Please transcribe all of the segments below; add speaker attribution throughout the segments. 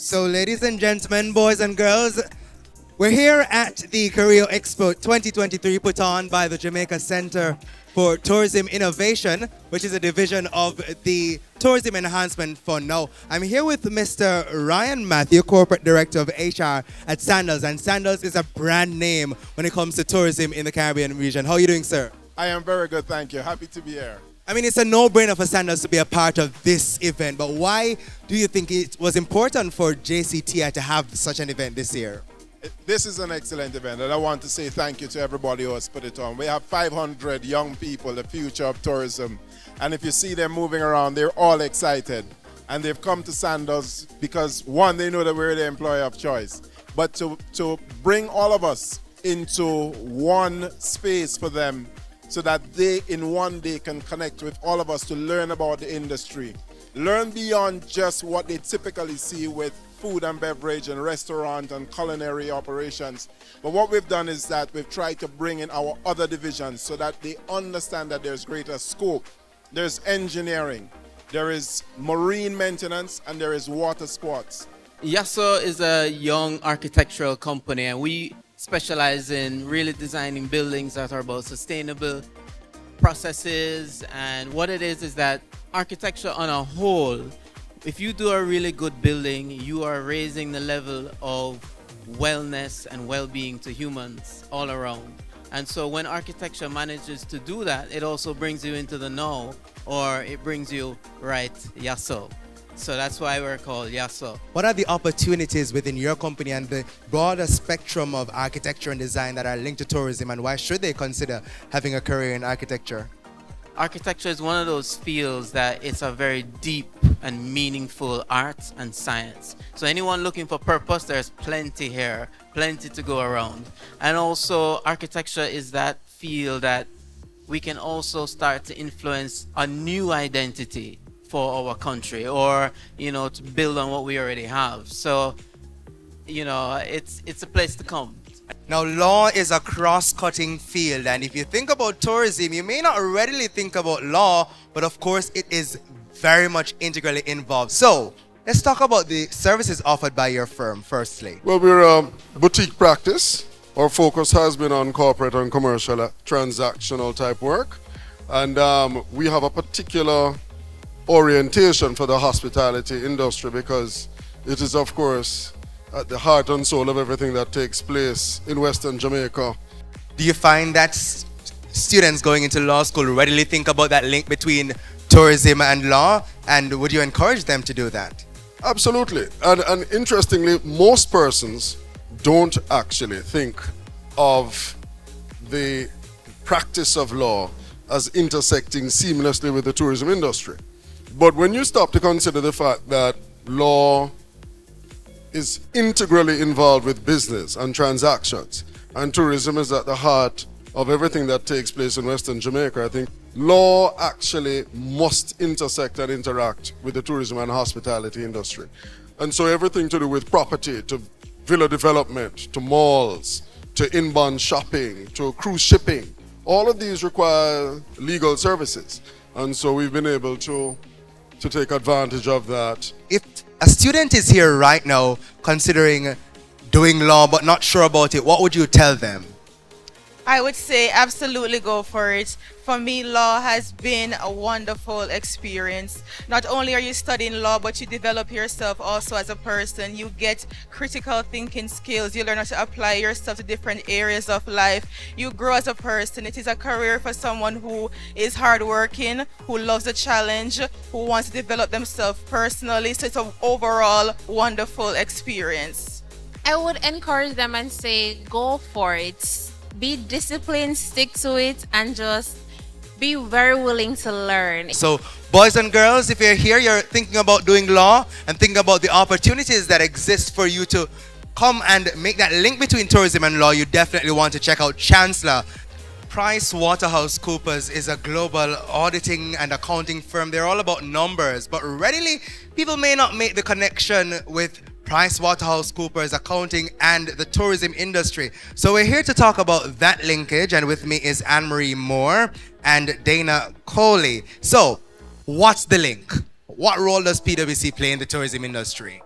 Speaker 1: So, ladies and gentlemen, boys and girls, we're here at the Career Expo 2023 put on by the Jamaica Center for Tourism Innovation, which is a division of the Tourism Enhancement Fund. Now, I'm here with Mr. Ryan Matthew, Corporate Director of HR at Sandals, and Sandals is a brand name when it comes to tourism in the Caribbean region. How are you doing, sir?
Speaker 2: I am very good, thank you. Happy to be here.
Speaker 1: I mean, it's a no-brainer for Sandals to be a part of this event, but why do you think it was important for JCTI to have such an event this year?
Speaker 2: This is an excellent event, and I want to say thank you to everybody who has put it on. We have 500 young people, the future of tourism, and if you see them moving around, they're all excited. And they've come to Sandals because, one, they know that we're the employer of choice, but to bring all of us into one space for them so that they, in one day, can connect with all of us to learn about the industry. Learn beyond just what they typically see with food and beverage and restaurant and culinary operations. But what we've done is that we've tried to bring in our other divisions so that they understand that there's greater scope. There's engineering, there is marine maintenance, and there is water sports.
Speaker 3: Yasso is a young architectural company, and we specialize in really designing buildings that are about sustainable processes. And what it is that architecture on a whole, if you do a really good building, you are raising the level of wellness and well-being to humans all around. And so when architecture manages to do that, it also brings you into the now, or it brings you right Yasso. So that's why we're called Yasso.
Speaker 1: What are the opportunities within your company and the broader spectrum of architecture and design that are linked to tourism, and why should they consider having a career in architecture?
Speaker 3: Architecture is one of those fields that it's a very deep and meaningful art and science. So anyone looking for purpose, there's plenty here, plenty to go around. And also architecture is that field that we can also start to influence a new identity for our country, or to build on what we already have. So it's a place to come.
Speaker 1: Now, law is a cross-cutting field, and if you think about tourism, you may not readily think about law, but of course it is very much integrally involved. So let's talk about the services offered by your firm firstly.
Speaker 4: Well, we're a boutique practice. Our focus has been on corporate and commercial transactional type work, and we have a particular orientation for the hospitality industry because it is, of course, at the heart and soul of everything that takes place in Western Jamaica.
Speaker 1: Do you find that students going into law school readily think about that link between tourism and law, and would you encourage them to do that?
Speaker 4: Absolutely. And interestingly, most persons don't actually think of the practice of law as intersecting seamlessly with the tourism industry. But when you stop to consider the fact that law is integrally involved with business and transactions, and tourism is at the heart of everything that takes place in Western Jamaica, I think law actually must intersect and interact with the tourism and hospitality industry. And so everything to do with property, to villa development, to malls, to inbound shopping, to cruise shipping, all of these require legal services. And so we've been able to take advantage of that.
Speaker 1: If a student is here right now considering doing law but not sure about it, what would you tell them?
Speaker 5: I would say absolutely go for it. For me, law has been a wonderful experience. Not only are you studying law, but you develop yourself also as a person. You get critical thinking skills. You learn how to apply yourself to different areas of life. You grow as a person. It is a career for someone who is hardworking, who loves a challenge, who wants to develop themselves personally. So it's an overall wonderful experience.
Speaker 6: I would encourage them and say, go for it. Be disciplined, stick to it, and just be very willing to learn.
Speaker 1: So, boys and girls, if you're here, you're thinking about doing law and thinking about the opportunities that exist for you to come and make that link between tourism and law, you definitely want to check out Chancellor. PricewaterhouseCoopers is a global auditing and accounting firm. They're all about numbers, but readily people may not make the connection with PricewaterhouseCoopers accounting and the tourism industry. So we're here to talk about that linkage, and with me is Anne-Marie Moore and Dana Coley. So what's the link? What role does PwC play in the tourism industry?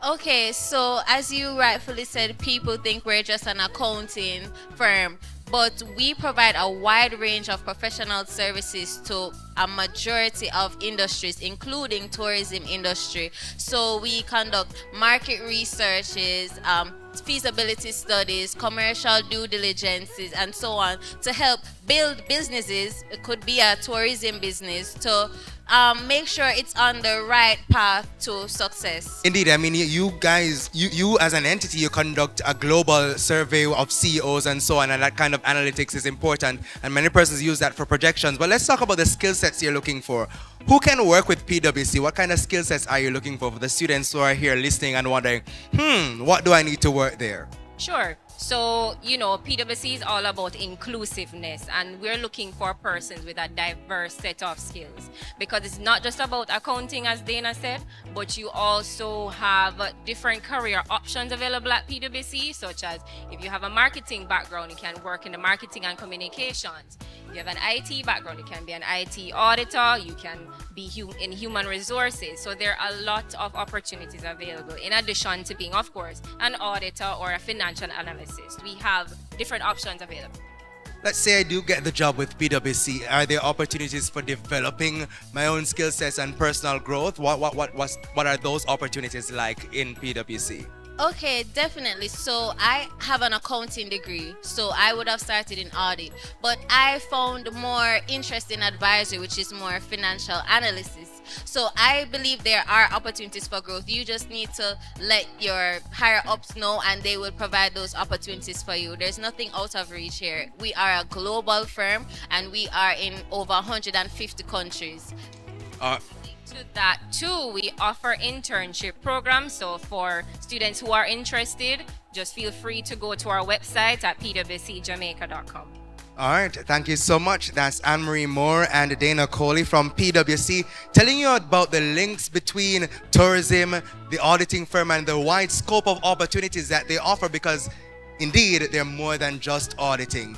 Speaker 6: Okay, so as you rightfully said, people think we're just an accounting firm, but we provide a wide range of professional services to a majority of industries, including tourism industry. So we conduct market researches, feasibility studies, commercial due diligences, and so on to help build businesses. It could be a tourism business to make sure it's on the right path to success.
Speaker 1: Indeed, I mean, you guys, you as an entity, you conduct a global survey of CEOs and so on, and that kind of analytics is important, and many persons use that for projections. But let's talk about the skill sets you're looking for. Who can work with PwC? What kind of skill sets are you looking for the students who are here listening and wondering, what do I need to work there?
Speaker 7: Sure. So, PwC is all about inclusiveness, and we're looking for persons with a diverse set of skills, because it's not just about accounting, as Dana said, but you also have different career options available at PwC, such as if you have a marketing background, you can work in the marketing and communications. If you have an IT background, you can be an IT auditor, you can be in human resources. So there are a lot of opportunities available, in addition to being, of course, an auditor or a financial analyst. We have different options available.
Speaker 1: Let's say I do get the job with PwC. Are there opportunities for developing my own skill sets and personal growth? What are those opportunities like in PwC?
Speaker 6: Okay, definitely. So I have an accounting degree, so I would have started in audit, but I found more interest in advisory, which is more financial analysis. So I believe there are opportunities for growth. You just need to let your higher ups know, and they will provide those opportunities for you. There's nothing out of reach here. We are a global firm, and we are in over 150 countries.
Speaker 7: To that too, we offer internship programs. So for students who are interested, just feel free to go to our website at pwcjamaica.com.
Speaker 1: All right, thank you so much. That's Anne-Marie Moore and Dana Coley from PwC, telling you about the links between tourism, the auditing firm, and the wide scope of opportunities that they offer, because indeed they're more than just auditing.